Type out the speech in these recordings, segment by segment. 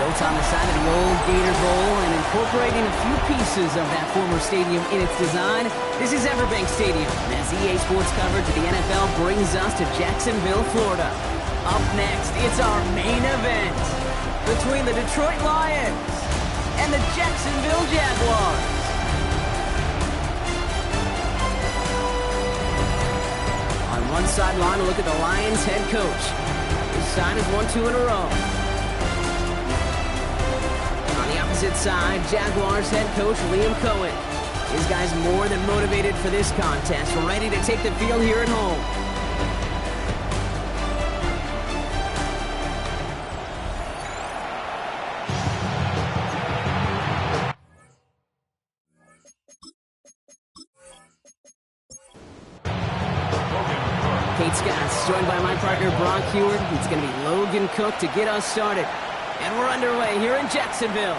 Built on the side of the old Gator Bowl and incorporating a few pieces of that former stadium in its design, this is Everbank Stadium. As EA Sports coverage of the NFL brings us to Jacksonville, Florida. Up next, it's our main event between the Detroit Lions and the Jacksonville Jaguars. On one sideline, a look at the Lions head coach. His side has won 2 in a row. On the opposite side, Jaguars head coach Liam Cohen. His guy's more than motivated for this contest. We're ready to take the field here at home. Joined by my partner, Brock Heward. It's going to be Logan Cook to get us started. And we're underway here in Jacksonville.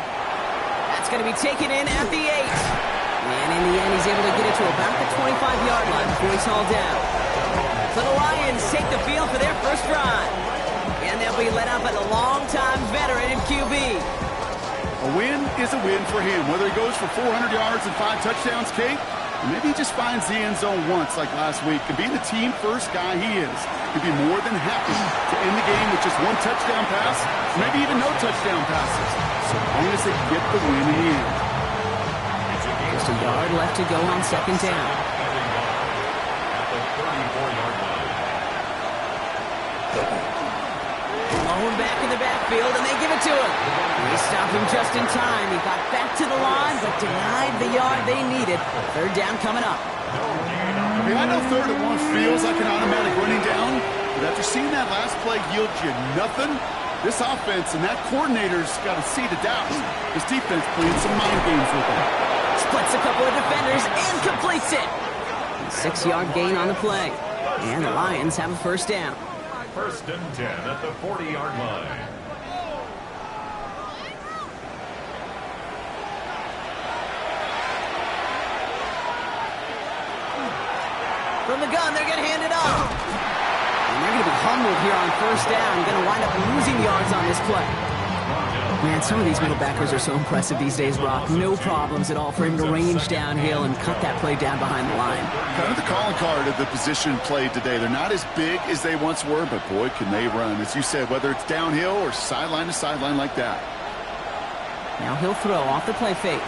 That's going to be taken in at the 8. And in the end, he's able to get it to about the 25-yard line before he's hauled down. So the Lions take the field for their first drive. And they'll be led out by the longtime veteran in QB. A win is a win for him. Whether he goes for 400 yards and 5 touchdowns, Kate, or maybe he just finds the end zone once like last week. And being the team-first guy he is, he'd be more than happy to end the game with just 1 touchdown pass, maybe even no touchdown passes, so long as they get the win in the end. Just a yard left to go on second down. Lone back in the backfield, and they give it to him. They stop him just in time. He got back to the line, but denied the yard they needed. Third down coming up. I know 3rd and 1 feels like an automatic running down, but after seeing that last play yield you nothing, this offense and that coordinator's got a seed of doubt. This defense playing some mind games with them. Splits a couple of defenders and completes it. 6-yard gain on the play. And the Lions have a first down. 1st and 10 at the 40-yard line. From the gun, they're going to hand it off. And they're going to be humbled here on first down. Going to wind up losing yards on this play. Man, some of these middle backers are so impressive these days, Brock. No problems at all for him to range downhill and cut that play down behind the line. Kind of the calling card of the position played today. They're not as big as they once were, but boy, can they run. As you said, whether it's downhill or sideline to sideline like that. Now he'll throw off the play fake.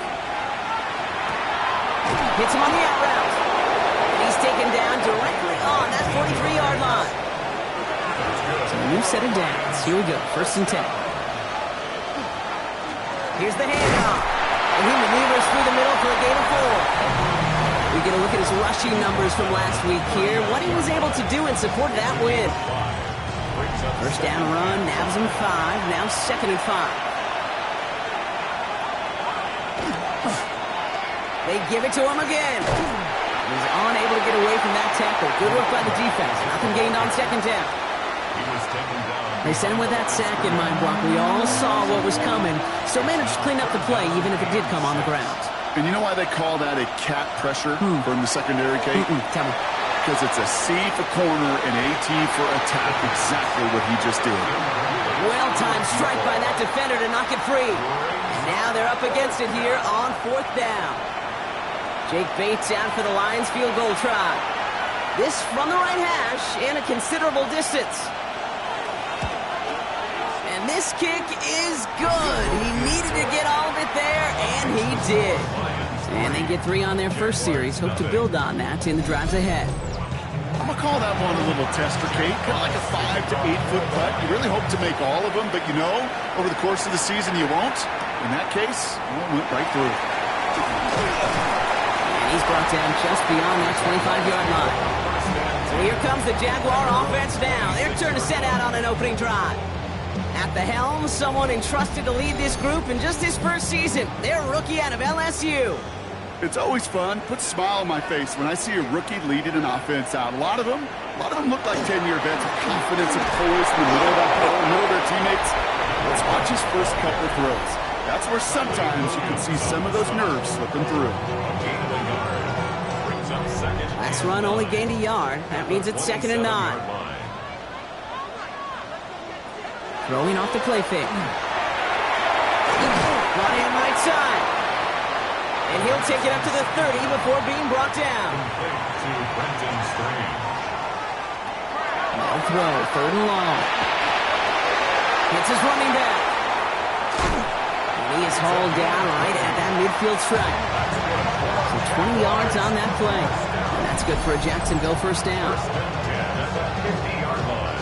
Hits him on the out route. And he's taken down directly on that 43-yard line. So a new set of downs. Here we go, 1st and 10. Here's the handoff. And he maneuvers through the middle for a gain of 4. We get a look at his rushing numbers from last week here. What he was able to do in support of that win. First down run, nabs him 5. Now 2nd and 5. They give it to him again. He's unable to get away from that tackle. Good work by the defense. Nothing gained on 2nd down. They sent him with that sack in mind, Brock. We all saw what was coming, so managed to clean up the play, even if it did come on the ground. And you know why they call that a cat pressure from the secondary, Kate? Tell me. Because it's a C for corner and a T for attack. Exactly what he just did. Well-timed strike by that defender to knock it free. And now they're up against it here on 4th down. Jake Bates out for the Lions field goal try. This from the right hash and a considerable distance. And this kick is good. He needed to get all of it there, and he did. And they get 3 on their first series. Hope to build on that in the drives ahead. I'm going to call that one a little tester, Kate. Kind of like a 5 to 8 foot putt. You really hope to make all of them, but you know, over the course of the season, you won't. In that case, one went right through. And he's brought down just beyond that 25-yard line. So here comes the Jaguar offense now. Their turn to set out on an opening drive. At the helm, someone entrusted to lead this group in just his first season. Their rookie out of LSU. It's always fun. Puts a smile on my face when I see a rookie leading an offense out. A lot of them look like 10-year vets with confidence and poise in the middle of that huddle, in the middle of their teammates. Let's watch his first couple of throws. That's where sometimes you can see some of those nerves slipping through. Last run only gained a yard. That means it's 2nd and 9. Throwing off the play fake. brought in right side. And he'll take it up to the 30 before being brought down. To Brenton Strange. No throw, 3rd and long. Hits his running back. And he is hauled down right at that midfield stripe. So 20 yards on that play. And that's good for a Jacksonville first down. First and 10 at the 50-yard line.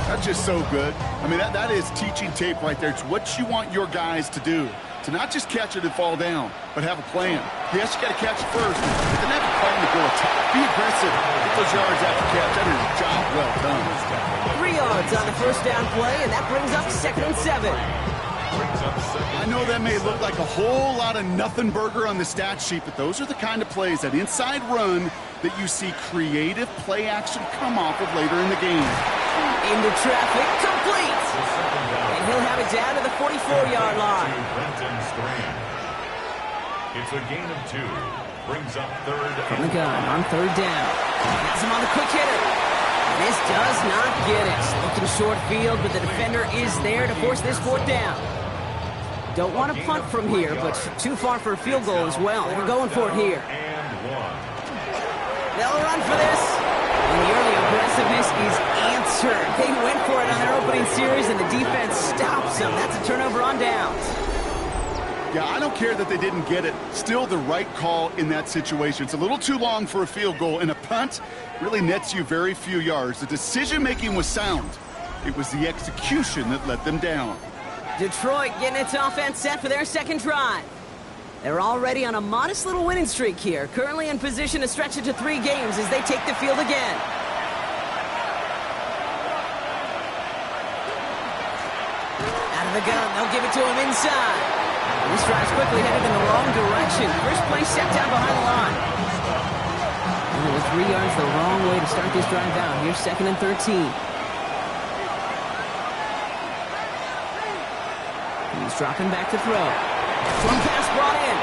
That's just so good. I mean, that is teaching tape right there. It's what you want your guys to do. To not just catch it and fall down, but have a plan. Yes, you got to catch it first, but then have a plan to go attack. Be aggressive. Get those yards after catch. That is a job well done. 3 yards on the first down play, and that brings up 2nd and 7. I know that may look like a whole lot of nothing burger on the stat sheet, but those are the kind of plays, that inside run, that you see creative play action come off of later in the game. Into traffic, complete! And he'll have it down to the 44-yard line. Brenton Strange. It's a gain of 2. Brings up 3rd From the gun on 3rd down. Has him on the quick hitter. This does not get it. Looking short field, but the defender is there to force this 4th down. Don't want to punt from here, but too far for a field goal as well. They're going for it here. and 1. They'll run for this. And the early aggressiveness is answered. They went for it on their opening series, and the defense stops them. That's a turnover on downs. Yeah, I don't care that they didn't get it. Still the right call in that situation. It's a little too long for a field goal, and a punt really nets you very few yards. The decision-making was sound. It was the execution that let them down. Detroit getting its offense set for their 2nd drive. They're already on a modest little winning streak here, currently in position to stretch it to 3 games as they take the field again. Out of the gun, they'll give it to him inside. This drive's quickly headed in the wrong direction. First play set down behind the line. And it was 3 yards the wrong way to start this drive out. Here's 2nd and 13. He's dropping back to throw. One pass brought in.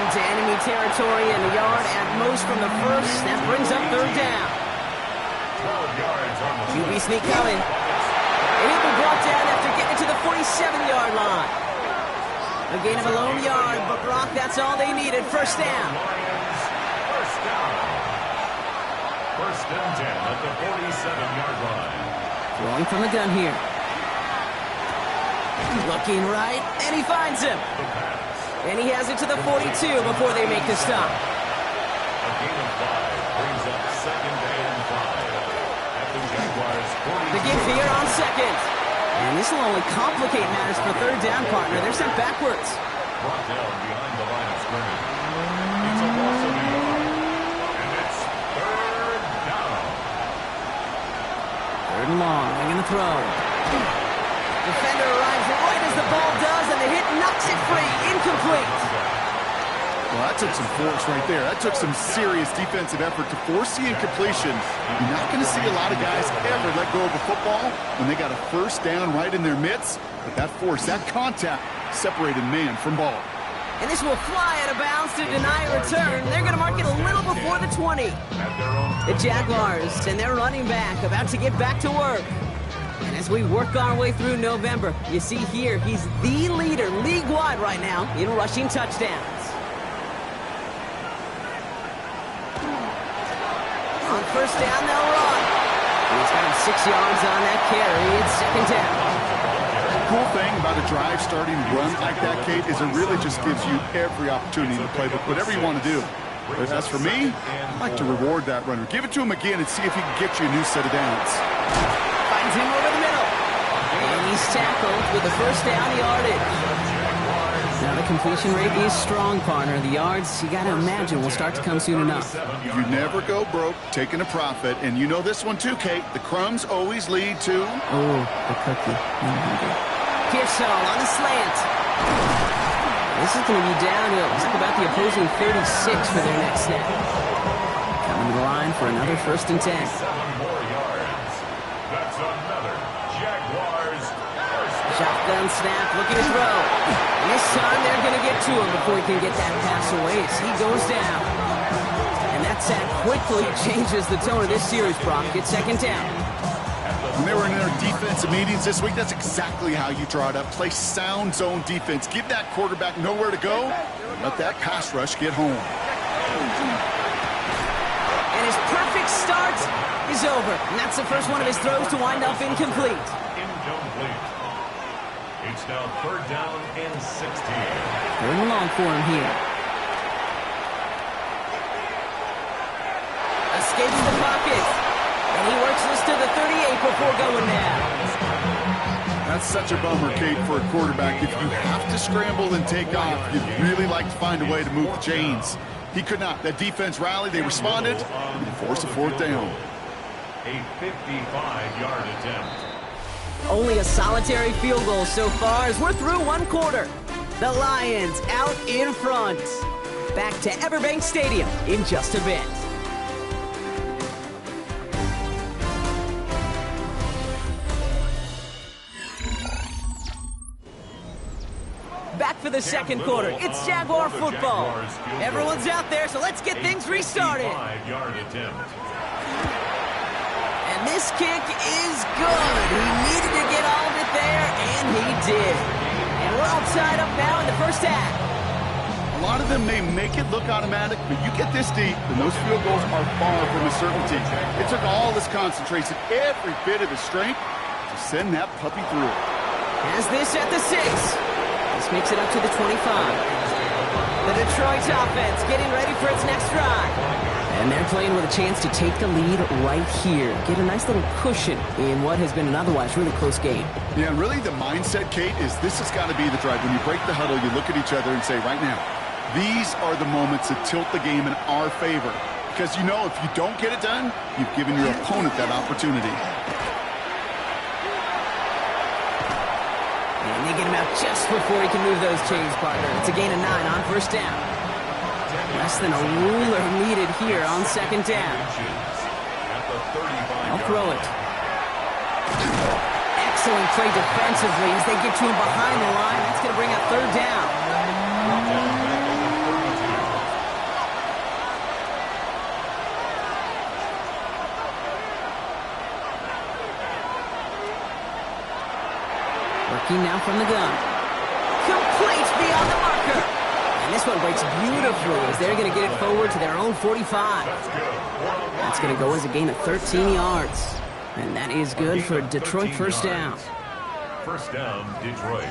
Into enemy territory and a yard at most from the first. That brings up 3rd down. 12 yards on the QB sneak coming. And he'll be brought down after getting it to the 47-yard line. A gain of a lone yard, but Brock, that's all they needed. First down. Lions. First down. First and 10 at the 47-yard line. Throwing from the gun here. Looking right, and he finds him. And he has it to the 42 before they make the stop. A gain of 5 brings up 2nd and 5 at the Jaguars 40. The give here on 2nd. And this will only complicate matters for 3rd down, partner. They're sent backwards. Brought down behind the line of scrimmage. It's a loss of a yard. And it's 3rd down. 3rd and long, they're going to throw. Defender arrives right as the ball does, and the hit knocks it free. Incomplete. Well, that took some force right there. That took some serious defensive effort to force the incompletion. You're not going to see a lot of guys ever let go of a football when they got a first down right in their midst. But that force, that contact, separated man from ball. And this will fly out of bounds to deny a return. They're going to mark it a little before the 20. The Jaguars and their running back about to get back to work. And as we work our way through November, you see here, he's the leader league-wide right now in rushing touchdowns. On first down, they'll run. And he's got him 6 yards on that carry. It's 2nd down. The cool thing about a drive starting run like that, Kate, is it really just gives you every opportunity to play with whatever you want to do. But as for me, I like to reward that runner. Give it to him again and see if he can get you a new set of downs. Finds him over the middle. And he's tackled with the first down yardage. Now the completion rate is strong, partner. The yards, you got to imagine, will start to come soon enough. You never go broke taking a profit. And you know this one too, Kate. The crumbs always lead to... Oh, the cookie. Pearsall on the slant. This is going to be downhill. It's about the opposing 36 for their next snap. Coming to the line for another 1st and 10. 7 more yards. That's another Jaguars first. Shotgun snap, looking to throw. And this time they're going to get to him before he can get that pass away as he goes down. And that sack quickly changes the tone of this series, Brock. It's 2nd down. At the When they were in their defensive meetings this week, that's exactly how you draw it up. Play sound zone defense. Give that quarterback nowhere to go. And let that pass rush get home. And his perfect start is over. And that's the first one of his throws to wind up incomplete. Incomplete. It's now 3rd down and 16. Third and long for him here. Escapes the pocket. And he works this to the 38 before going down. That's such a bummer, Kate, for a quarterback. If you have to scramble and take off, you'd really like to find a way to move the chains. He could not. That defense rallied. They responded and forced a 4th down. A 55-yard attempt. Only a solitary field goal so far as we're through 1 quarter. The Lions out in front. Back to Everbank Stadium in just a bit. Back for the second quarter. It's Jaguar football. Everyone's out there, so let's get things restarted. 55-yard attempt. And this kick is good. He needed to get all of it there, and he did. And we're all tied up now in the first half. A lot of them may make it look automatic, but you get this deep, and those field goals are far from a certainty. It took all his concentration, every bit of his strength, to send that puppy through. Has this at the 6. This makes it up to the 25. The Detroit offense getting ready for its next drive. And they're playing with a chance to take the lead right here. Get a nice little cushion in what has been an otherwise really close game. Yeah, and really the mindset, Kate, is this has got to be the drive. When you break the huddle, you look at each other and say, right now, these are the moments that tilt the game in our favor. Because you know if you don't get it done, you've given your opponent that opportunity. And they get him out just before he can move those chains, partner. It's a gain of 9 on first down. Less than a ruler needed here on second down. I'll throw it. Excellent play defensively as they get to him behind the line. That's going to bring up third down. Working now from the gun. Complete beyond the marker. And this one breaks beautifully as they're going to get it forward to their own 45. That's going to go as a gain of 13 yards. And that is good for Detroit first down. First down, Detroit.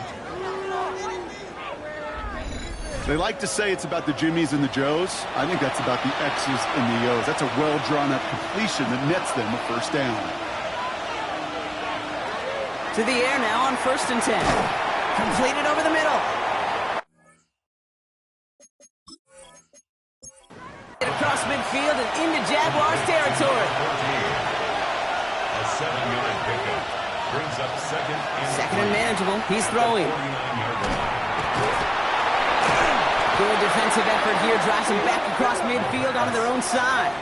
They like to say it's about the Jimmies and the Joes. I think that's about the X's and the O's. That's a well-drawn-up completion that nets them a first down. To the air now on 1st and 10. Completed over the middle. Across midfield and into Jaguars territory. A 7-yard pickup brings up second and manageable. He's throwing. 49-yard line. Good defensive effort here. Drives him back across midfield onto their own side.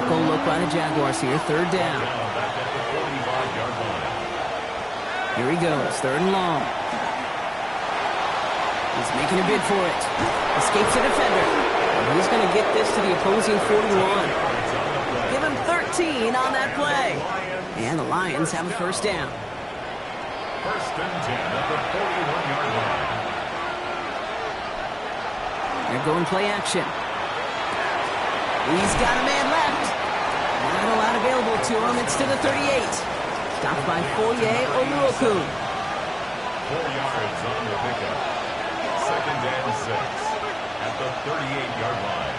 Go look by the Jaguars here. Third down. Back at the 45-yard line. Here he goes. Third and long. He's making a bid for it. Escapes the defender. And he's going to get this to the opposing 41. Give him 13 on that play. And the Lions have a first down. First and 10 at the 41-yard line. They're going play action. He's got a man left. Not a lot available to him. It's to the 38. Stopped by Foye Oluokun. 4 yards on the pickup. Second and 6 at the 38-yard line.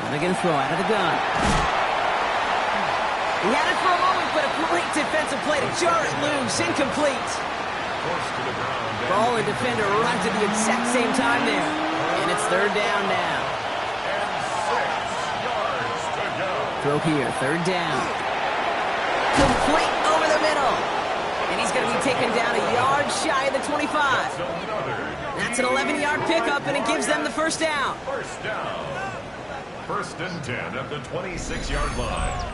And they're going to throw out of the gun. He had it for a moment, but a great defensive play to jar it loose. Incomplete. Forced to the ground. Ball and defender runs at the exact same time there. And it's third down now. And 6 yards to go. Throw here, third down. Complete over the middle. And he's going to be taken down a yard shy of the 25. That's an 11-yard pickup, and it gives them the first down. First down. First and 10 at the 26-yard line.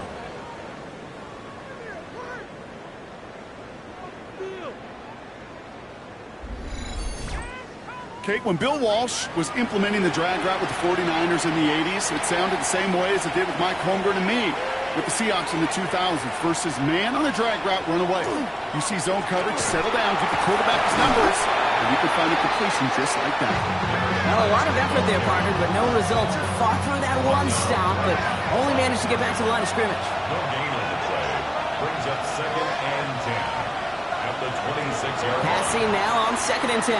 Kate, when Bill Walsh was implementing the drag route with the 49ers in the 80s, it sounded the same way as it did with Mike Holmgren and me. with the Seahawks in the 2000s versus man on a drag route run away. You see zone coverage, settle down, give the quarterback his numbers, and you can find a completion just like that. Well, a lot of effort there, partner, but no results. Fought through that one stop, but only managed to get back to the line of scrimmage. No gain on the play. Brings up 2nd and 10 at the 26-yard line. Passing now on 2nd and 10.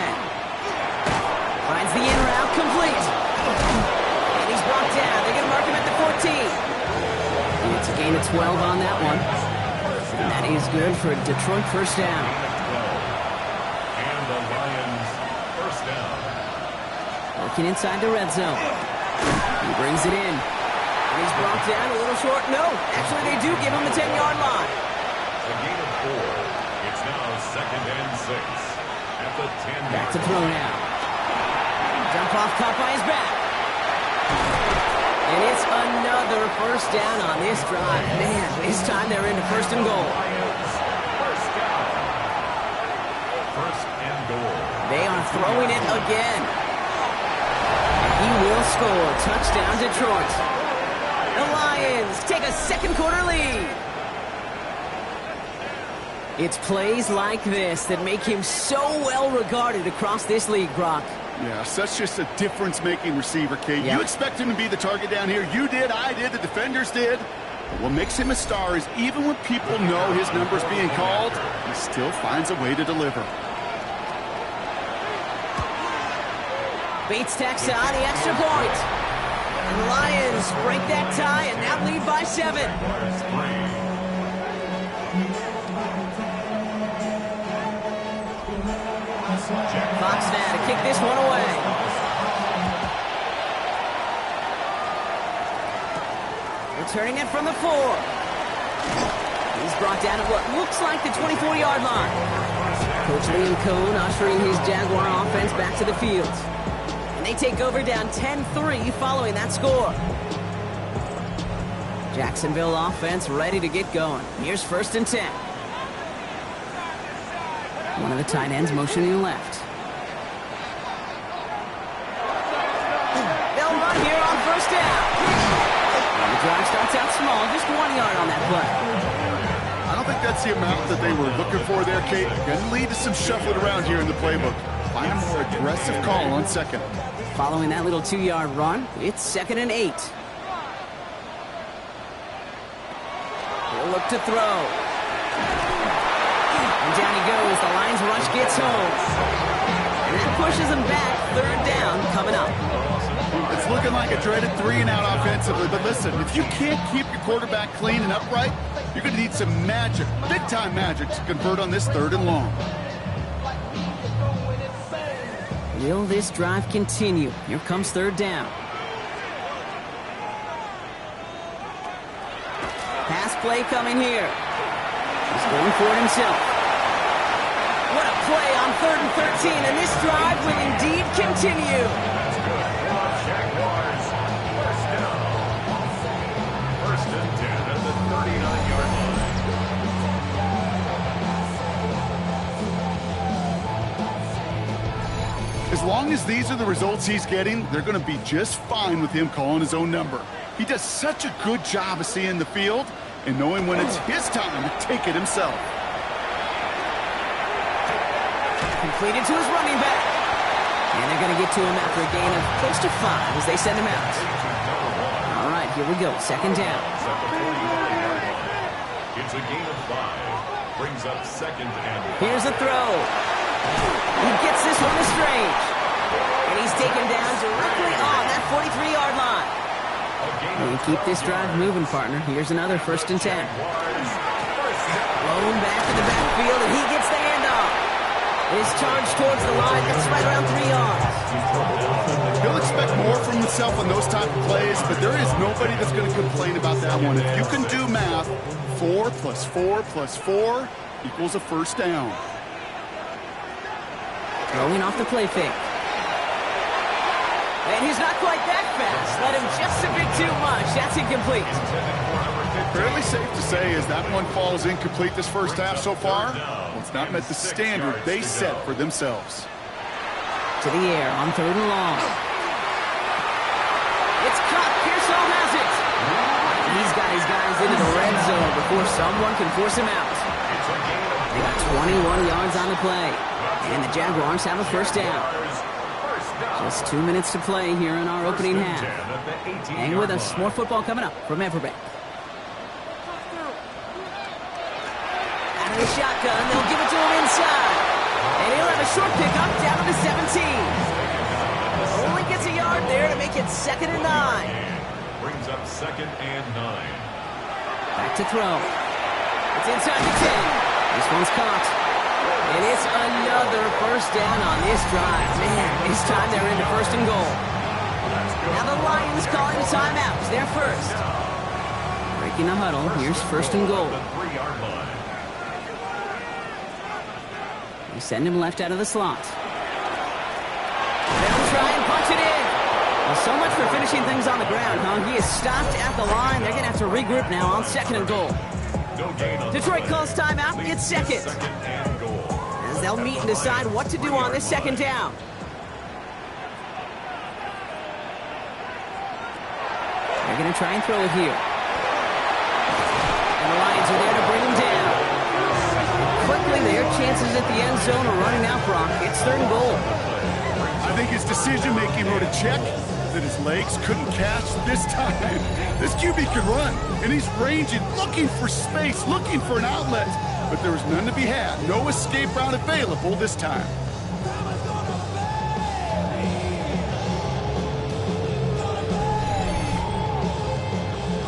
Finds the in route complete. And he's brought down. They're going to mark him at the 14. And it's a gain of 12 on that one. And that is good for a Detroit first down. And the Lions first down. Working inside the red zone. He brings it in. And he's brought down a little short. No, actually they do give him the 10-yard line. A gain of 4. It's now 2nd and 6 at the 10. Back to throw now. Dump off caught by his back. And it's another first down on this drive. Man, this time they're into 1st and goal. Lions first down. 1st and goal. They are throwing it again. And he will score. Touchdown, Detroit. The Lions take a second quarter lead. It's plays like this that make him so well regarded across this league, Brock. Yeah, such just a difference-making receiver, Kate. Yep. You expect him to be the target down here. You did, I did, the defenders did. What makes him a star is even when people know his number's being called, he still finds a way to deliver. Bates tacks on the extra point. And the Lions break that tie and now lead by 7. Fox now to kick this one away. Returning it from the 4. He's brought down at what looks like the 24-yard line. Coach Liam Cohn ushering his Jaguar offense back to the field. And they take over down 10-3 following that score. Jacksonville offense ready to get going. Here's 1st and 10. One of the tight ends motioning left. They'll run here on 1st down. And the drive starts out small, just 1 yard on that play. I don't think that's the amount that they were looking for there, Kate. Going to lead to some shuffling around here in the playbook. Find a more aggressive call on 2nd. Following that little 2-yard run, it's 2nd and 8. He'll look to throw. And down he goes. The Lions rush gets home. And that pushes them back. 3rd down coming up. It's looking like a dreaded 3-and-out offensively, but listen, if you can't keep your quarterback clean and upright, you're going to need some magic, big-time magic, to convert on this 3rd and long. Will this drive continue? Here comes 3rd down. Pass play coming here. He's going for it himself. What a play on 3rd and 13, and this drive will indeed continue. Jaguars first down. 1st and 10 at the 39-yard line. As long as these are the results he's getting, they're going to be just fine with him calling his own number. He does such a good job of seeing the field and knowing when it's his time to take it himself. Completed to his running back. And they're going to get to him after a gain of close to 5 as they send him out. All right, here we go. 2nd down. It's a gain of 5. Brings up 2nd and 5. Here's a throw. He gets this one to Strange. And he's taken down directly on that 43-yard line. And keep this drive moving, partner. Here's another 1st and 10. Blown back to the backfield, and he gets the handoff. His charge towards the line. That's right around 3 yards. He'll expect more from himself on those type of plays, but there is nobody that's going to complain about that one. If you can do math, 4 plus 4 plus 4 equals a 1st down. Throwing off the play fake. And he's not quite that fast. Let him just a bit too much. That's incomplete. Fairly safe to say as that one falls incomplete this first half so far, well, it's not met the standard they set for themselves. To the air on 3rd and long. It's caught. Pearsall has it. He's got his guys into the red zone before someone can force him out. They got 21 yards on the play. And the Jaguars have a first down. Just 2 minutes to play here in our opening half. Hang with us. More football coming up from Everbank. Out of the shotgun, they'll give it to him inside. And he'll have a short pickup down to the 17. Only gets a yard there to make it 2nd and 9. Brings up 2nd and 9. Back to throw. It's inside the 10. This one's caught. And it's another first down on this drive. Man, this time they're into 1st and goal. Now the Lions calling a timeout. They're first. Breaking the huddle. Here's 1st and goal. They send him left out of the slot. They'll try and punch it in. Well, so much for finishing things on the ground, huh? He is stopped at the line. They're going to have to regroup now on 2nd and goal. Detroit calls timeout. It's 2nd. As they'll meet and decide what to do on this 2nd down. They're going to try and throw it here. And the Lions are there to bring him down. Quickly, their chances at the end zone are running out, Brock. It's 3rd and goal. I think his decision-making wrote a check that his legs couldn't catch this time. This QB can run, and he's ranging, looking for space, looking for an outlet. But there was none to be had. No escape route available this time.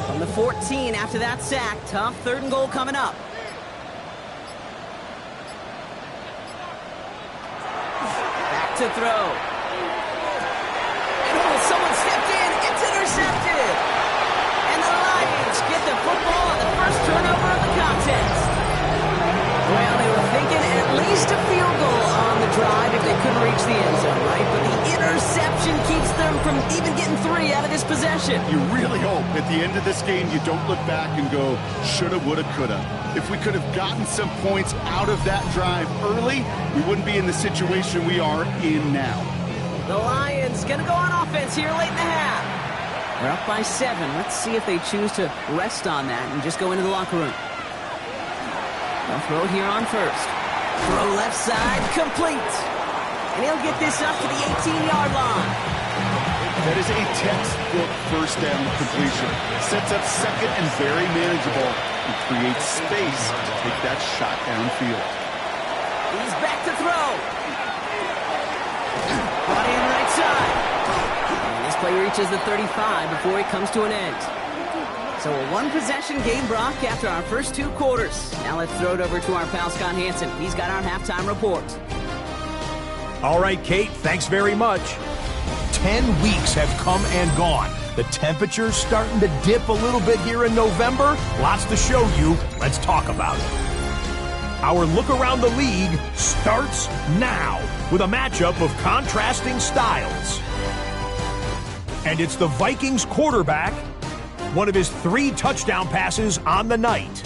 From the 14 after that sack, tough 3rd and goal coming up. Back to throw. Someone stepped in. It's intercepted. And the Lions get the football on the first turnover of the contest. Well, they were thinking at least a field goal on the drive if they couldn't reach the end zone, right? But the interception keeps them from even getting 3 out of this possession. You really hope at the end of this game you don't look back and go, shoulda, woulda, coulda. If we could have gotten some points out of that drive early, we wouldn't be in the situation we are in now. The Lions going to go on offense here late in the half. They're up by 7. Let's see if they choose to rest on that and just go into the locker room. They'll throw here on 1st. Throw left side, complete. And he'll get this up to the 18-yard line. That is a textbook first down completion. Sets up 2nd and very manageable and creates space to take that shot downfield. He's back to throw. Brought in right side. And this play reaches the 35 before it comes to an end. So a 1-possession game, Brock, after our first 2 quarters. Now let's throw it over to our pal Scott Hansen. He's got our halftime report. All right, Kate, thanks very much. 10 weeks have come and gone. The temperature's starting to dip a little bit here in November. Lots to show you. Let's talk about it. Our look around the league starts now with a matchup of contrasting styles. And it's the Vikings quarterback, one of his 3 touchdown passes on the night.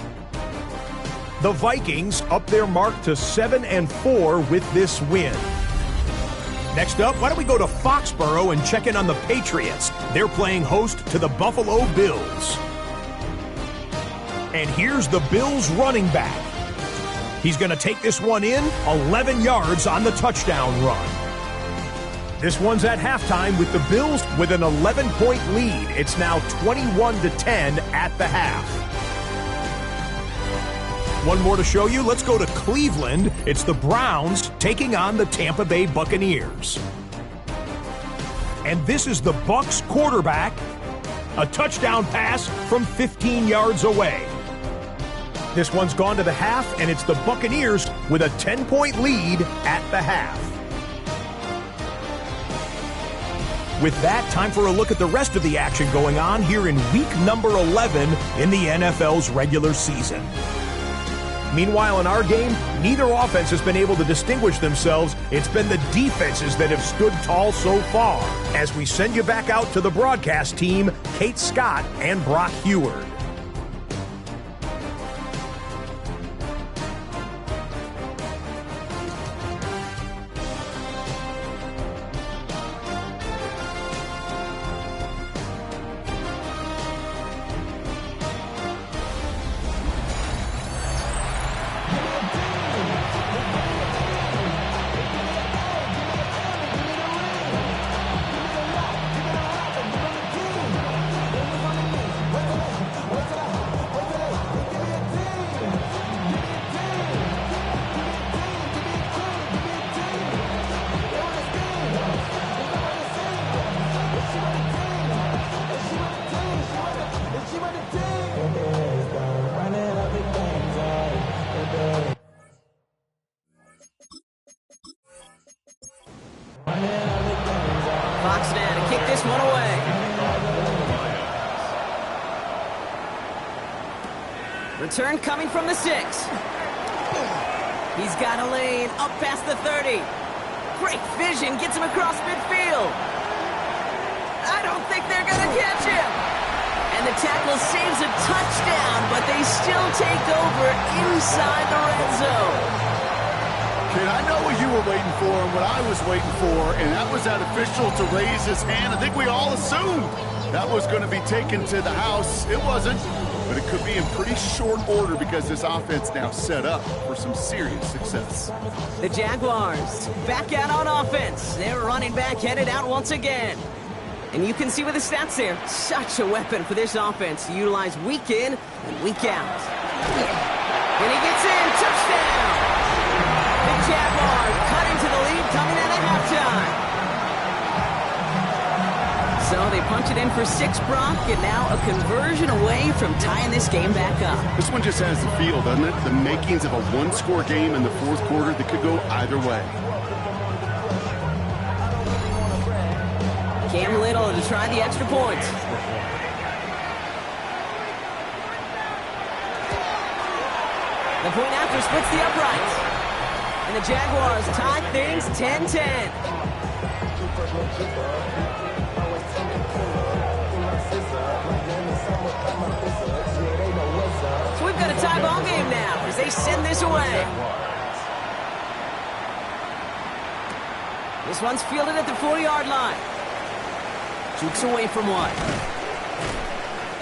The Vikings up their mark to 7-4 with this win. Next up, why don't we go to Foxborough and check in on the Patriots? They're playing host to the Buffalo Bills. And here's the Bills running back. He's going to take this one in, 11 yards on the touchdown run. This one's at halftime with the Bills with an 11-point lead. It's now 21-10 at the half. One more to show you. Let's go to Cleveland. It's the Browns taking on the Tampa Bay Buccaneers. And this is the Bucs quarterback. A touchdown pass from 15 yards away. This one's gone to the half, and it's the Buccaneers with a 10-point lead at the half. With that, time for a look at the rest of the action going on here in week number 11 in the NFL's regular season. Meanwhile, in our game, neither offense has been able to distinguish themselves. It's been the defenses that have stood tall so far. As we send you back out to the broadcast team, Kate Scott and Brock Heward. Box now to kick this one away. Return coming from the 6. He's got a lane up past the 30. Great vision, gets him across midfield. I don't think they're going to catch him. And the tackle saves a touchdown, but they still take over inside the red zone. Kid, I know what you were waiting for and what I was waiting for, and that was that official to raise his hand. I think we all assumed that was going to be taken to the house. It wasn't, but it could be in pretty short order because this offense now set up for some serious success. The Jaguars back out on offense. Their running back headed out once again. And you can see with the stats there, such a weapon for this offense to utilize week in and week out. And he gets in, touchdown! The Jaguars cut into the lead coming out of halftime. So they punch it in for 6, Brock, and now a conversion away from tying this game back up. This one just has the feel, doesn't it? The makings of a one-score game in the fourth quarter that could go either way. Cam Little to try the extra point. The point after splits the upright. And the Jaguars tie things 10-10. So we've got a tie ball game now as they send this away. This one's fielded at the 40-yard line. Jukes away from one.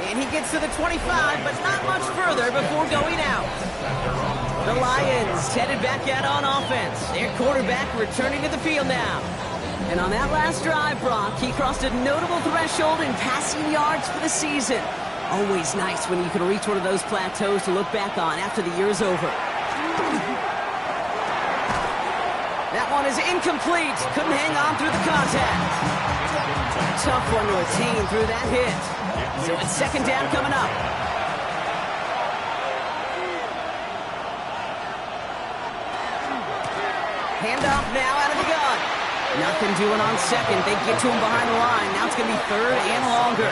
And he gets to the 25, but not much further before going out. The Lions headed back out on offense. Their quarterback returning to the field now. And on that last drive, Brock, he crossed a notable threshold in passing yards for the season. Always nice when you can reach one of those plateaus to look back on after the year is over. That one is incomplete. Couldn't hang on through the contact. Tough one to attain through that hit. So it's second down coming up. Handoff now out of the gun. Nothing doing on second. They get to him behind the line. Now it's going to be third and longer.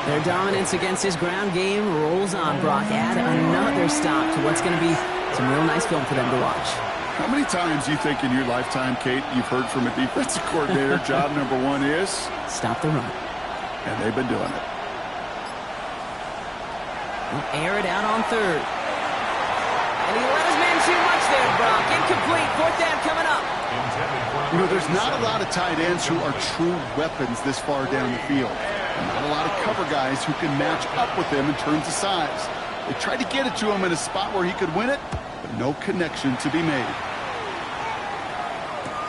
Their dominance against this ground game rolls on, Brock. Add another stop to what's going to be some real nice film for them to watch. How many times do you think in your lifetime, Kate, you've heard from a defensive coordinator, job number 1 is? Stop the run. And they've been doing it. He'll air it out on third. And he let his man too much there, Brock. Incomplete. Fourth down coming up. You know, there's not a lot of tight ends who are true weapons this far down the field. And not a lot of cover guys who can match up with him in terms of size. They tried to get it to him in a spot where he could win it, but no connection to be made.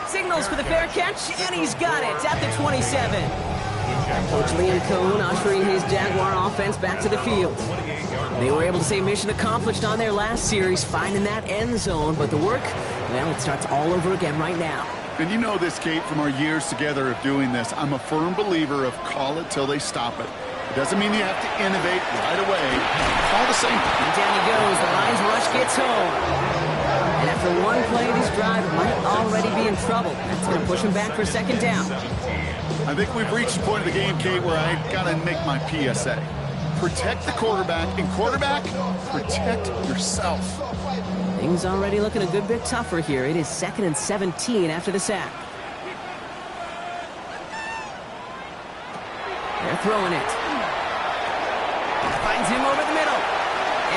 Signals for the fair catch, and he's got it at the 27. Coach Liam Cohn ushering his Jaguar offense back to the field. They were able to say mission accomplished on their last series, finding that end zone, but the work, well, it starts all over again right now. And you know this, Kate, from our years together of doing this. I'm a firm believer of call it till they stop it. It doesn't mean you have to innovate right away. Call the same. And down he goes. The Lions rush gets home. And after one play, this drive might already be in trouble. That's going to push him back for second down. I think we've reached the point of the game, Kate, where I got to make my PSA. Protect the quarterback, and quarterback, protect yourself. Things already looking a good bit tougher here. It is 2nd and 17 after the sack. They're throwing it. Finds him over the middle.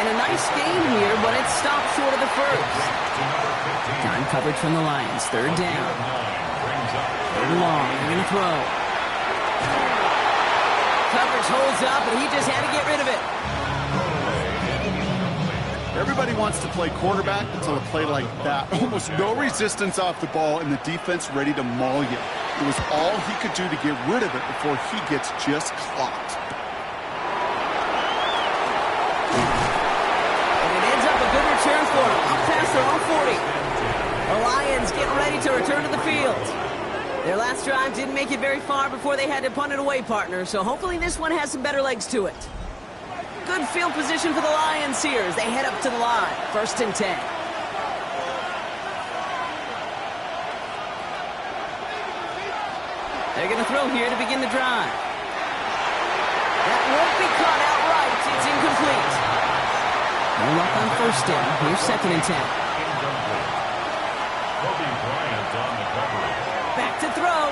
And a nice gain here, but it's stopped short of the first. Time coverage from the Lions. Third down. Third long. They're going to throw. Coverage holds up, and he just had to get rid of it. Everybody wants to play quarterback until a play like that. Almost no resistance off the ball, and the defense ready to maul you. It was all he could do to get rid of it before he gets just clocked. And it ends up a good return for him. Up past their own 40. The Lions getting ready to return to the field. Their last drive didn't make it very far before they had to punt it away, partner, so hopefully this one has some better legs to it. Good field position for the Lions here as they head up to the line. 1st and 10. They're going to throw here to begin the drive. That won't be caught outright. It's incomplete. No luck on first down. Here's 2nd and 10. Back to throw.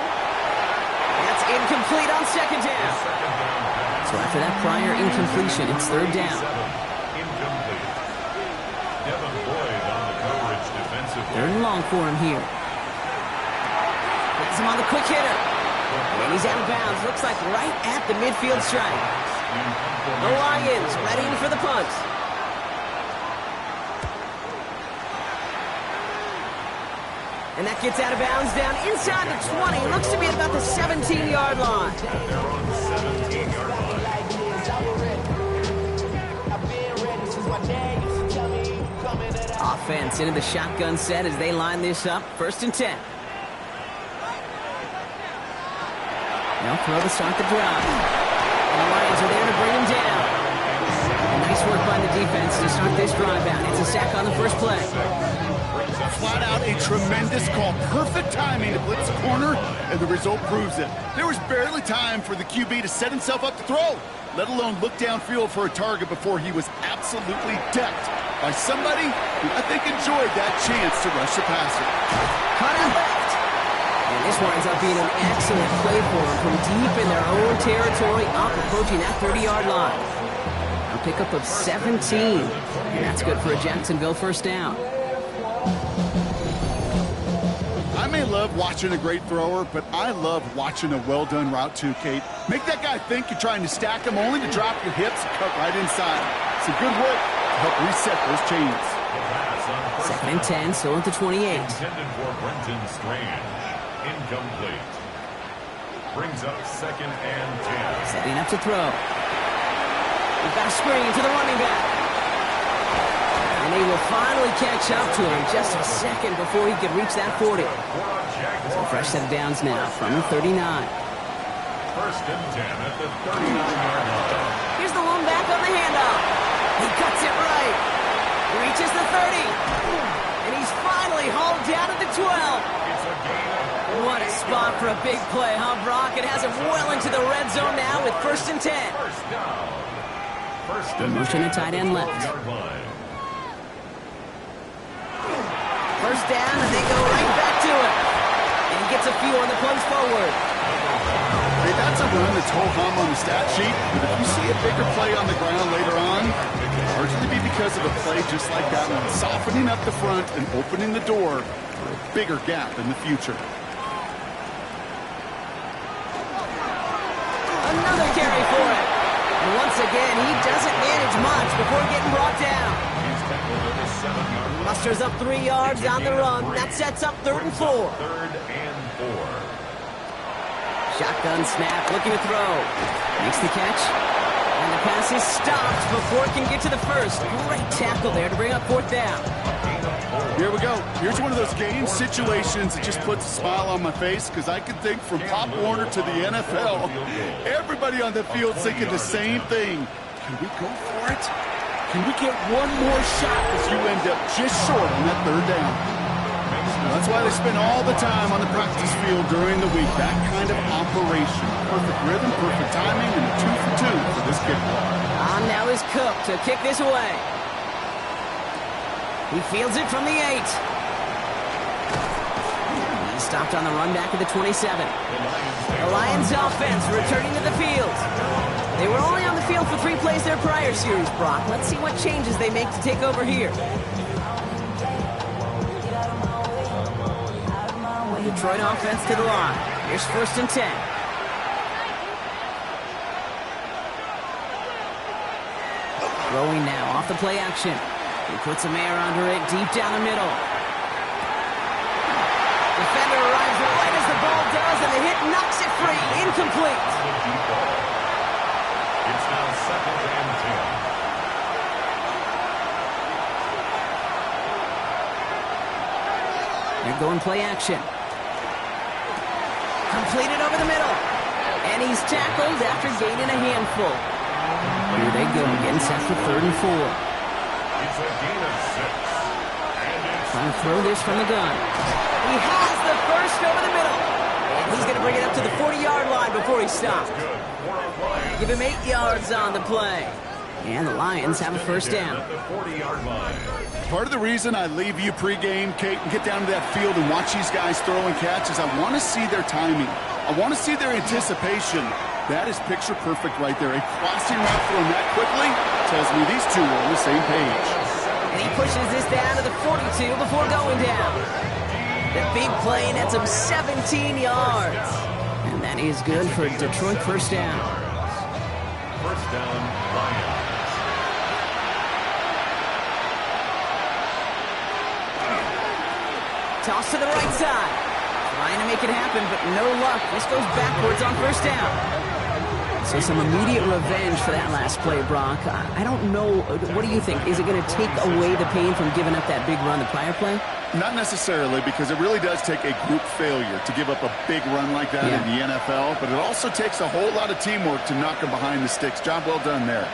That's incomplete on 2nd down. So after that prior incompletion, it's 3rd down. Third and long for him here. Puts him on the quick hitter. And he's out of bounds. Looks like right at the midfield stripe. The Lions ready for the punt. And that gets out of bounds down inside the 20. Looks to be at about the 17-yard line. They're on the 17-yard line. Offense into the shotgun set as they line this up. 1st and 10. They'll throw to start the drive. And the Lions are there to bring him down. And nice work by the defense to start this drive out. It's a sack on the first play. Flat out a tremendous call. Perfect timing to blitz the corner, and the result proves it. There was barely time for the QB to set himself up to throw, let alone look downfield for a target before he was absolutely decked by somebody who I think enjoyed that chance to rush the passer. Cut out left. And this winds up being an excellent play for them from deep in their own territory, up approaching that 30-yard line. A pickup of 17, and that's good for a Jacksonville 1st down. I may love watching a great thrower, but I love watching a well-done route too, Kate. Make that guy think you're trying to stack him only to drop your hips and cut right inside. Some good work to help reset those chains. 2nd and 10, still at the 28. Intended for Brenton Strange. Incomplete. Brings up 2nd and 10. Setting up to throw. We've got a screen to the running back. And they will finally catch up to him just a second before he could reach that 40. So fresh set of downs now from the 39. 1st and 10 at the 39-yard line. Here's the one back on the handoff. He cuts it right. Reaches the 30. And he's finally hauled down at the 12. It's a gain of What a spot for a big play, huh, Brock? It has him well into the red zone now with 1st and 10. first down. First The and motion 10 to tight end left. yard line. 1st down, and they go right back to it. And he gets a few on the plunge forward. Hey, that's a run that's ho-hum on the stat sheet, but if you see a bigger play on the ground later on, it could largely be because of a play just like that one, softening up the front and opening the door for a bigger gap in the future. Another carry for it. And once again, he doesn't manage much before getting brought down. He's tackled at the 7-yard line. Musters up 3 yards on the run. That sets up 3rd and 4. 3rd and 4. Shotgun snap, looking to throw. Makes the catch. And the pass is stopped before it can get to the 1st. Great tackle there to bring up 4th down. Here we go. Here's one of those game situations that just puts a smile on my face because I can think from Pop Warner to the NFL, everybody on the field thinking the same thing. Can we go for it? Can we get one more shot as you end up just short on that 3rd down? That's why they spend all the time on the practice field during the week. That kind of operation. Perfect rhythm, perfect timing, and a 2 for 2 for this kicker. On now is Cook to kick this away. He fields it from the 8. He's stopped on the run back at the 27. The Lions offense returning to the field. They were only on the field for 3 plays their prior series, Brock. Let's see what changes they make to take over here. Detroit offense to the line. Here's 1st and 10. Throwing now off the play action. He puts a man under it deep down the middle. Defender arrives right as the ball does, and the hit knocks it free. Incomplete. It's now 2nd and 10. They're going play action. Completed over the middle. And he's tackled after gaining a handful. Here they go, getting set for 3rd and 4. It's a gain of 6. And it's Trying to throw this from the gun. He has the 1st over the middle. And he's going to bring it up to the 48. before he stopped. Give him 8 yards on the play. And the Lions have a first down. At the 40-yard line. Part of the reason I leave you pregame, Kate, and get down to that field and watch these guys throw and catch is I want to see their timing. I want to see their anticipation. That is picture perfect right there. A crossing route thrown that quickly tells me these two are on the same page. And he pushes this down to the 42 before going down. The big play nets him 17 yards. And that is good for Detroit first down. First down, Lions. Toss to the right side. Trying to make it happen, but no luck. This goes backwards on first down. So some immediate revenge for that last play, Brock. I don't know. What do you think? Is it going to take away the pain from giving up that big run the prior play? Not necessarily, because it really does take a group failure to give up a big run like that in the NFL, but it also takes a whole lot of teamwork to knock him behind the sticks. Job well done there.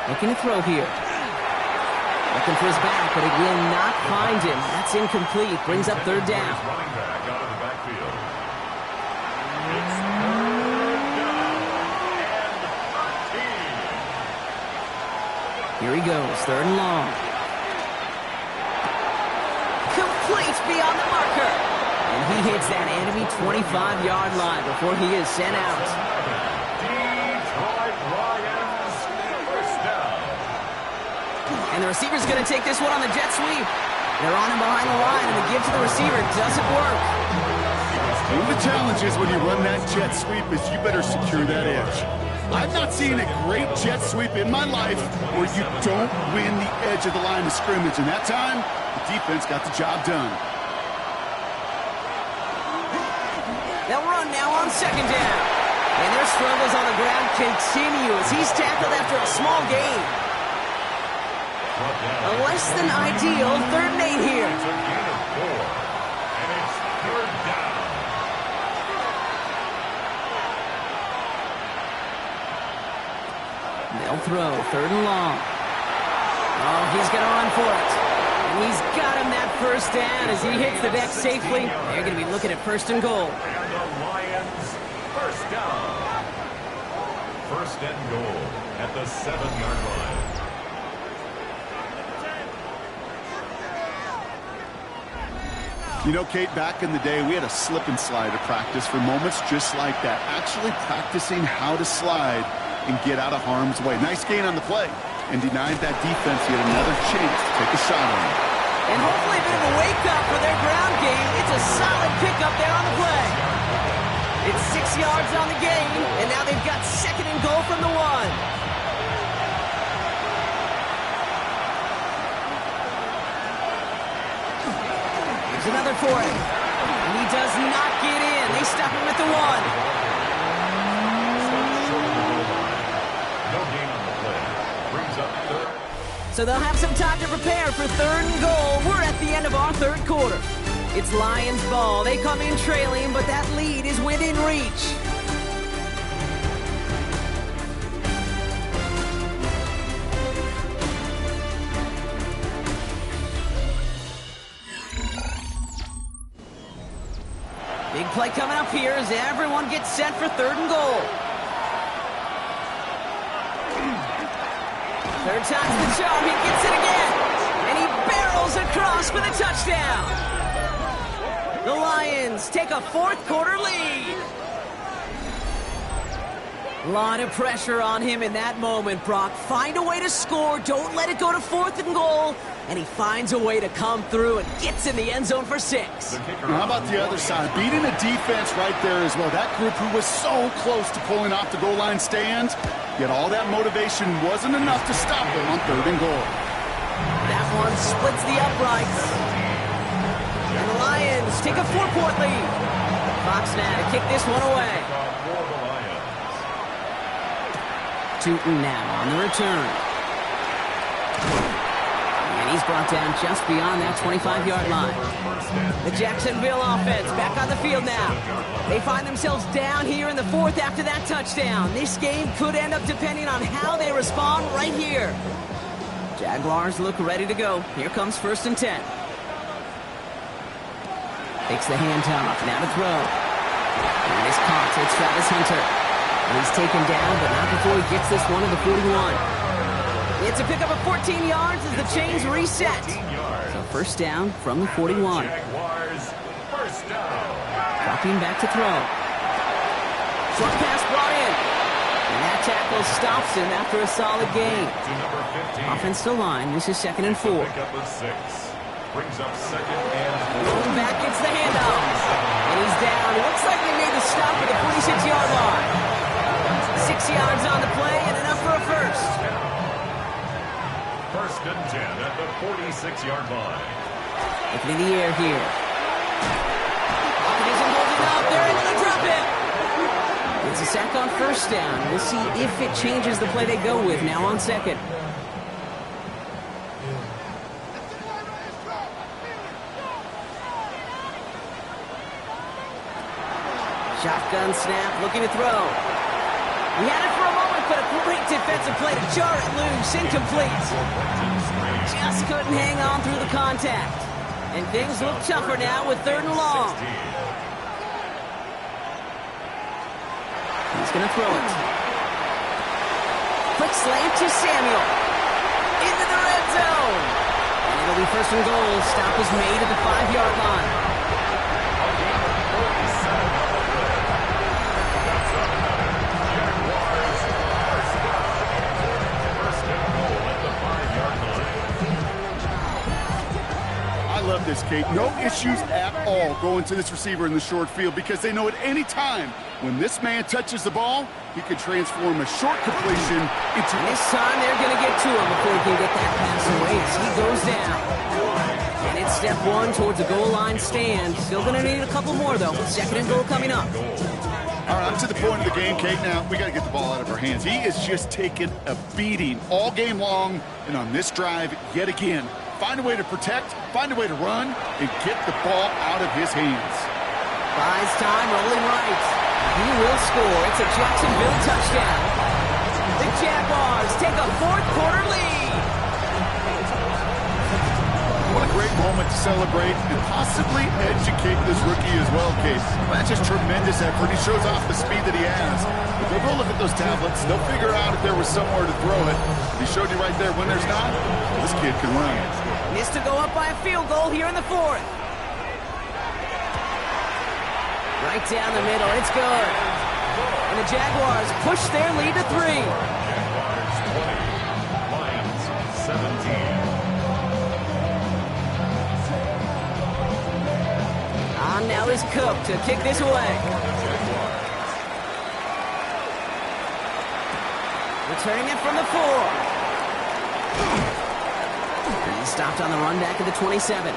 Looking to throw here. Looking for his back, but it will not find him. That's incomplete. Brings up third down. Running back out of the backfield. It's third down and 13. Here he goes, third and long. Complete beyond the marker. And he hits that enemy 25-yard line before he is sent out. Detroit Lions, first down. And the receiver's going to take this one on the jet sweep. They're on him behind the line, and the give to the receiver doesn't work. One of the challenges when you run that jet sweep is you better secure that edge. I've not seen a great jet sweep in my life where you don't win the edge of the line of scrimmage. And that time, the defense got the job done. They'll run now on second down. And their struggles on the ground continue as he's tackled after a small gain. A less than ideal 3rd and 8 here. It's a gain of 4, and it's third down. They'll throw 3rd and long. Oh, he's going to run for it. And he's got him that first down as he hits the deck safely. They're going to be looking at 1st and goal. And the Lions, first down. First and goal at the 7-yard line. You know, Kate, back in the day, we had a slip and slide to practice for moments just like that. Actually practicing how to slide and get out of harm's way. Nice gain on the play, and denied that defense yet another chance to take a shot on him. And hopefully a bit of a wake-up for their ground game. It's a solid pickup there on the play. It's 6 yards on the gain, and now they've got 2nd and goal from the 1. Another for him. And he does not get in. They stop him at the 1. No gain on the play. Brings up third. So they'll have some time to prepare for 3rd and goal. We're at the end of our 3rd quarter. It's Lions ball. They come in trailing, but that lead is within reach. Big play coming up here as everyone gets set for 3rd and goal. 3rd time's the charm. He gets it again. And he barrels across for the touchdown. The Lions take a 4th quarter lead. A lot of pressure on him in that moment, Brock. Find a way to score. Don't let it go to 4th and goal. And he finds a way to come through and gets in the end zone for 6. How about the other side? Beating the defense right there as well. That group who was so close to pulling off the goal line stand, yet all that motivation wasn't enough to stop them on 3rd and goal. That one splits the uprights. And the Lions take a 4-point lead. Fox now to kick this one away. Tootin now on the return. And he's brought down just beyond that 25-yard line. The Jacksonville offense back on the field now. They find themselves down here in the 4th after that touchdown. This game could end up depending on how they respond right here. Jaguars look ready to go. Here comes 1st and 10. Takes the handoff. Now to throw. And it's caught. It's Travis Hunter. And he's taken down, but not before he gets this one to the 41. It's a pickup of 14 yards as the chains reset. So first down from the 41. Jaguars, first down. Dropping back to throw. Short pass brought in. And that tackle stops him after a solid gain. To number 15. Offensive line. This is 2nd and 4. Pickup of 6. Brings up 2nd and 4. Going back gets the handoff. And he's down. It looks like they made the stop at the 46-yard line. 6 yards on the play and enough for a first. First and 10 at the 46-yard line. Looking in the air here. Pocket isn't holding up. They're able to drop it. It's a sack on first down. We'll see if it changes the play they go with now on second. Shotgun snap, looking to throw. He had it for a moment, but a great defensive play to jar it loose. Incomplete. Just couldn't hang on through the contact. And things look tougher now with 3rd and long. He's going to throw it. Quick slant to Samuel. Into the red zone. And it'll be 1st and goal. Stop is made at the 5-yard line. I love this, Kate. No issues at all going to this receiver in the short field because they know at any time when this man touches the ball, he can transform a short completion into... This time they're going to get to him before he can get that pass away as he goes down. And it's step 1 towards a goal line stand. Still going to need a couple more, though. 2nd and goal coming up. All right, I'm to the point of the game, Kate. Now, we got to get the ball out of our hands. He is just taking a beating all game long, and on this drive, yet again, find a way to protect, find a way to run, and get the ball out of his hands. Buys time, rolling right. He will score. It's a Jacksonville touchdown. The Jaguars take a 4th quarter lead. What a great moment to celebrate and possibly educate this rookie as well, Kate. That's just tremendous effort. He shows off the speed that he has. If they'll go look at those tablets, they'll figure out if there was somewhere to throw it. He showed you right there when there's not. This kid can run. Missed to go up by a field goal here in the 4th. Right down the middle. It's good. And the Jaguars push their lead to 3. Jaguars 20. Lions 17. On now is Cook to kick this away. Returning it from the 4. And he stopped on the run back at the 27.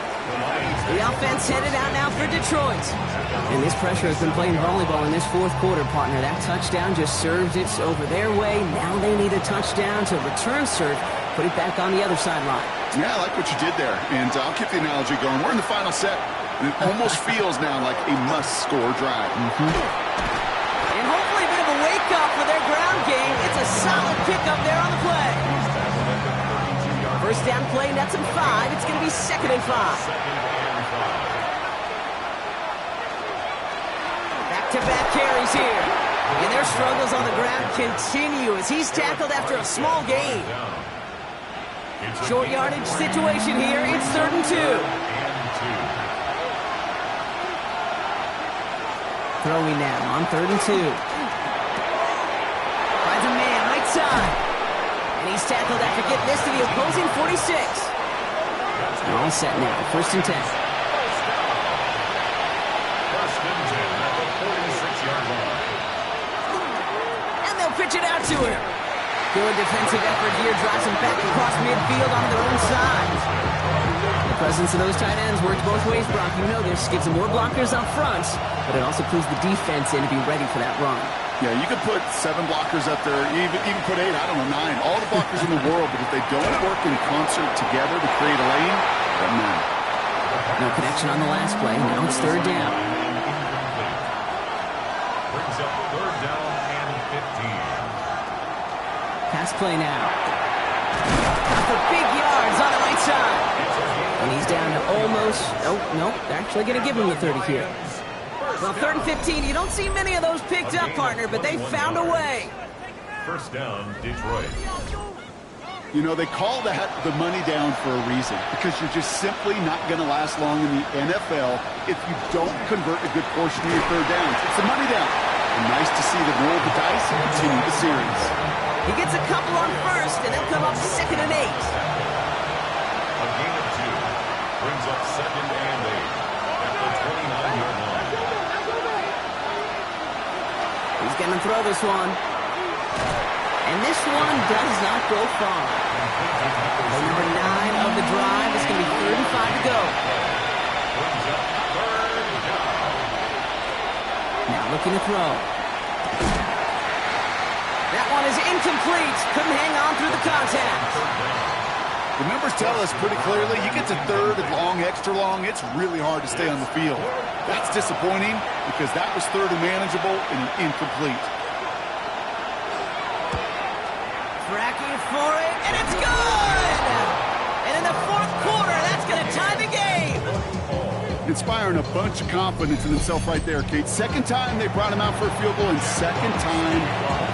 The offense headed out now for Detroit. And this pressure has been playing volleyball in this 4th quarter, partner. That touchdown just served it over their way. Now they need a touchdown to return serve, put it back on the other sideline. Yeah, I like what you did there. And I'll keep the analogy going. We're in the final set, and it almost feels now like a must-score drive. And hopefully a bit of a wake-up for their ground game. It's a solid pickup there on the play. First down play, nets him 5. It's going to be 2nd and 5. Back-to-back carries here. And their struggles on the ground continue as he's tackled after a small gain. Short yardage situation here. It's 3rd and 2. Throwing now on 3rd and 2. Finds a man right side. And he's tackled after getting this to the opposing 46. All set now. 1st and 10. First and 10 at the 46-yard line. And they'll pitch it out to him. Good defensive effort here. Drives him back across midfield on their own side. The presence of those tight ends works both ways, Brock. You know this. Gives them more blockers up front, but it also clues the defense in to be ready for that run. Yeah, you could put 7 blockers up there, even put 8, I don't know, 9. All the blockers in the world, but if they don't work in concert together to create a lane, it doesn't matter. No connection on the last play. Now it's 3rd down. Brings up 3rd down and 15. Pass play now. Got for big yards on the right side. And he's down to almost... Oh, no. They're actually going to give him the 30 here. Well, 3rd and 15, you don't see many of those picked up, partner, but they found a way. First down, Detroit. You know, they call that the money down for a reason, because you're just simply not going to last long in the NFL if you don't convert a good portion of your third downs. It's the money down. And nice to see the roll of the dice and continue the series. He gets a couple on first, and they'll come up 2nd and 8. A gain of 2 brings up 2nd and 8 at the 29-yard line. He's going to throw this one. And this one does not go far. The number 9 of the drive is going to be 3rd and 5 to go. Brings up 3rd down. Now looking to throw. That one is incomplete. Couldn't hang on through the contact. The numbers tell us pretty clearly, you get to 3rd and long, extra long, it's really hard to stay on the field. That's disappointing because that was 3rd and manageable and an incomplete. Tracking for it, and it's good! And in the 4th quarter, that's going to tie the game. Inspiring a bunch of confidence in himself right there, Kate. 2nd time they brought him out for a field goal, and 2nd time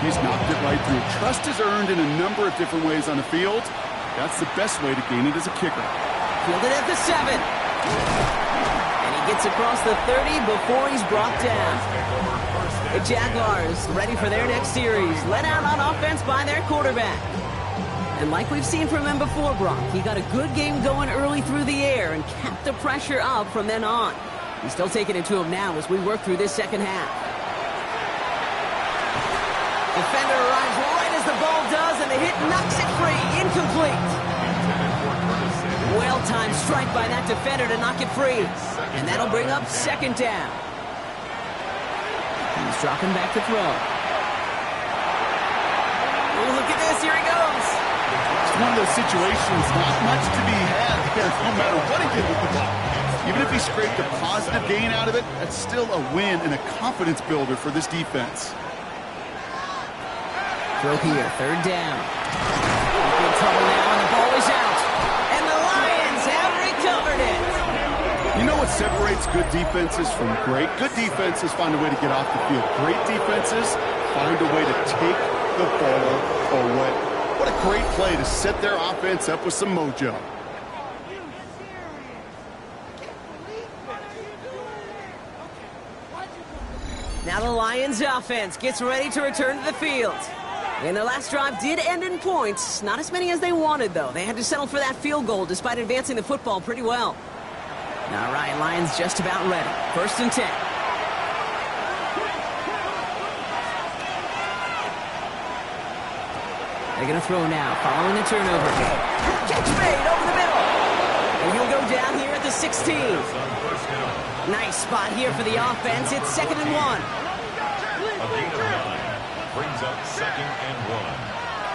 he's knocked it right through. Trust is earned in a number of different ways on the field. That's the best way to gain it as a kicker. Fielded at the 7. And he gets across the 30 before he's brought down. The Jaguars ready for their next series. Let out on offense by their quarterback. And like we've seen from him before, Brock, he got a good game going early through the air and kept the pressure up from then on. He's still taking it to him now as we work through this 2nd half. Defender arrives right as the ball does, and the hit knocks it free. Incomplete. Well-timed strike by that defender to knock it free. And that'll bring up 2nd down. He's dropping back to throw. Oh, look at this. Here he goes. It's one of those situations, not much to be had there, no matter what he did with the ball. Even if he scraped a positive gain out of it, that's still a win and a confidence builder for this defense. Throw here, 3rd down. In trouble now, and the ball is out. And the Lions have recovered it. You know what separates good defenses from great? Good defenses find a way to get off the field. Great defenses find a way to take the ball away. What a great play to set their offense up with some mojo. Now the Lions offense gets ready to return to the field. And their last drive did end in points. Not as many as they wanted, though. They had to settle for that field goal despite advancing the football pretty well. All right, Lions just about ready. 1st and 10. They're going to throw now, following the turnover. Catch made over the middle. And he'll go down here at the 16. Nice spot here for the offense. It's 2nd and 1. A gain of 9 brings up 2nd and 1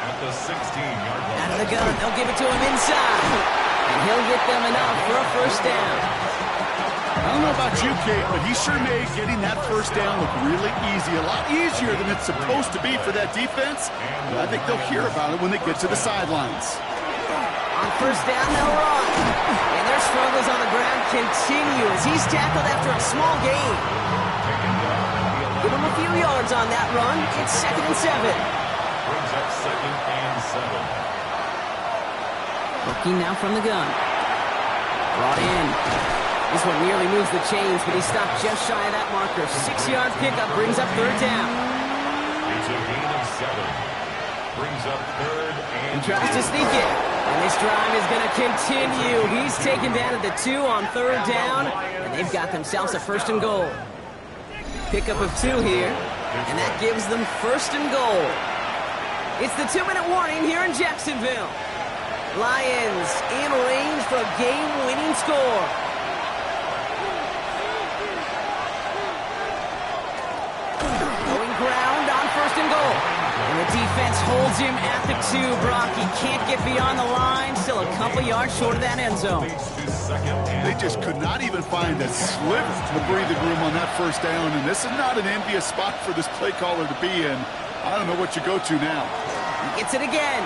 at the 16-yard line. Out of the gun, they'll give it to him inside. And he'll get them enough for a 1st down. I don't know about you, Kate, but he sure made getting that 1st down look really easy. A lot easier than it's supposed to be for that defense. And I think they'll hear about it when they get to the sidelines. On 1st down, they'll run. And their struggles on the ground continue as he's tackled after a small gain. Give him a few yards on that run. It's 2nd and 7. Brings up 2nd and 7. Looking now from the gun. Brought in. This one nearly moves the chains, but he stopped just shy of that marker. 6-yard pickup brings up 3rd down. It's a gain of 7. Brings up 3rd and He tries to sneak it. And this drive is going to continue. He's taken down at the 2 on 3rd down, and they've got themselves a 1st and goal. Pickup of 2 here, and that gives them 1st and goal. It's the 2-minute warning here in Jacksonville. Lions in range for a game-winning score. Going ground on 1st and goal. And the defense holds him at the 2, Brock. He can't get beyond the line. Still a couple yards short of that end zone. They just could not even find a sliver of breathing room on that 1st down. And this is not an envious spot for this play caller to be in. I don't know what you go to now. He gets it again.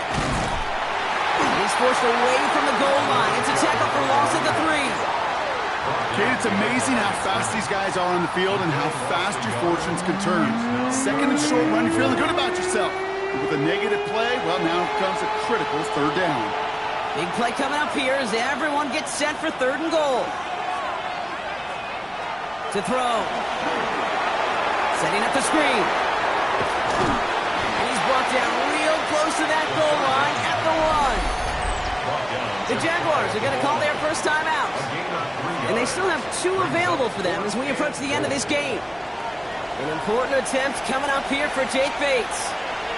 He's forced away from the goal line. It's a tackle for loss at the 3. Kate, it's amazing how fast these guys are on the field and how fast your fortunes can turn. Second and short run, you're feeling good about yourself. But with a negative play, well, now comes a critical third down. Big play coming up here as everyone gets set for 3rd and goal. To throw. Setting up the screen. And he's brought down real close to that goal line at the 1. The Jaguars are going to call their first time out. And they still have 2 available for them as we approach the end of this game. An important attempt coming up here for Jake Bates.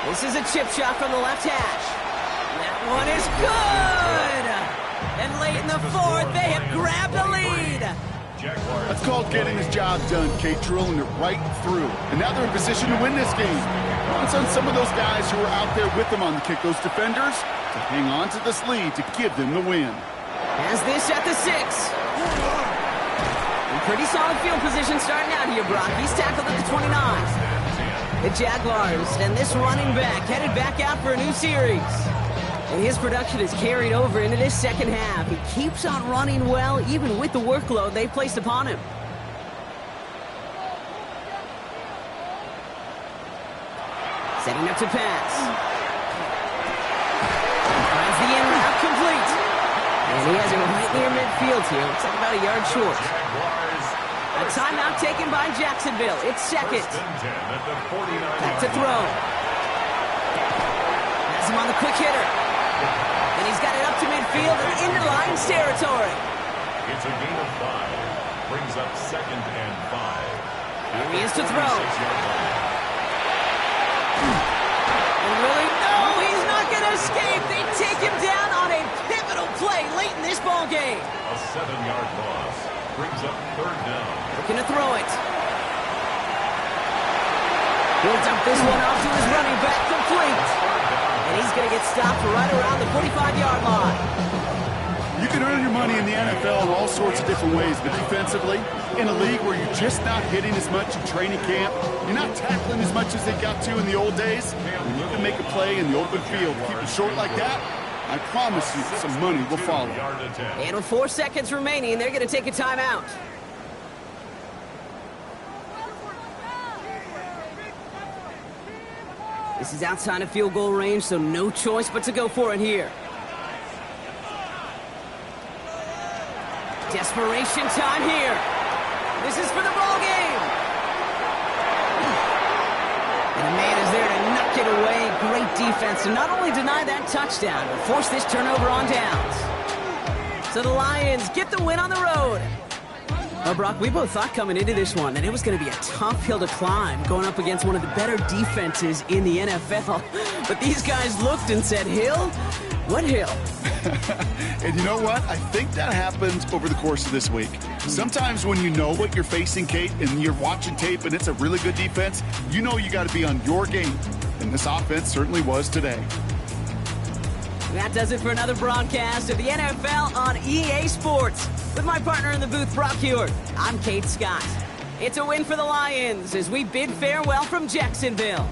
This is a chip shot from the left hash. That one is good! And late in the 4th, they have grabbed the lead. That's called getting his job done, Kate, drilling it right through. And now they're in position to win this game. It's on some of those guys who are out there with them on the kick, those defenders, to hang on to this lead to give them the win. Has this at the 6. In pretty solid field position starting out here, Brock. He's tackled at the 29. The Jaguars and this running back headed back out for a new series. And his production is carried over into this second half. He keeps on running well, even with the workload they've placed upon him. Setting up to pass. Finds the in route complete. And he has it right near midfield here. Looks like about a yard short. A timeout taken by Jacksonville. It's second. Back to throw. Has him on the quick hitter. And he's got it up to midfield and into Lions territory. It's a gain of 5. Brings up 2nd and 5. Here he is to throw. And really, no, he's not going to escape. They take him down on a pivotal play late in this ball game. A 7-yard loss. Brings up 3rd down. Looking to throw it. He'll dump this one off to his running back, complete. And he's going to get stopped right around the 45-yard line. You can earn your money in the NFL in all sorts of different ways, but defensively, in a league where you're just not hitting as much in training camp, you're not tackling as much as they got to in the old days, when you can make a play in the open field, keep it short like that, I promise you some money will follow. And with 4 seconds remaining, they're going to take a timeout. This is outside of field goal range, so no choice but to go for it here. Desperation time here. This is for the ball game. And a man is there to knock it away. Great defense to not only deny that touchdown, but force this turnover on downs. So the Lions get the win on the road. Well, Brock, we both thought coming into this one that it was going to be a tough hill to climb going up against one of the better defenses in the NFL. But these guys looked and said, hill? What hill? And you know what? I think that happens over the course of this week. Sometimes when you know what you're facing, Kate, and you're watching tape and it's a really good defense, you know you got to be on your game. And this offense certainly was today. That does it for another broadcast of the NFL on EA Sports. With my partner in the booth, Brock Hewitt, I'm Kate Scott. It's a win for the Lions as we bid farewell from Jacksonville.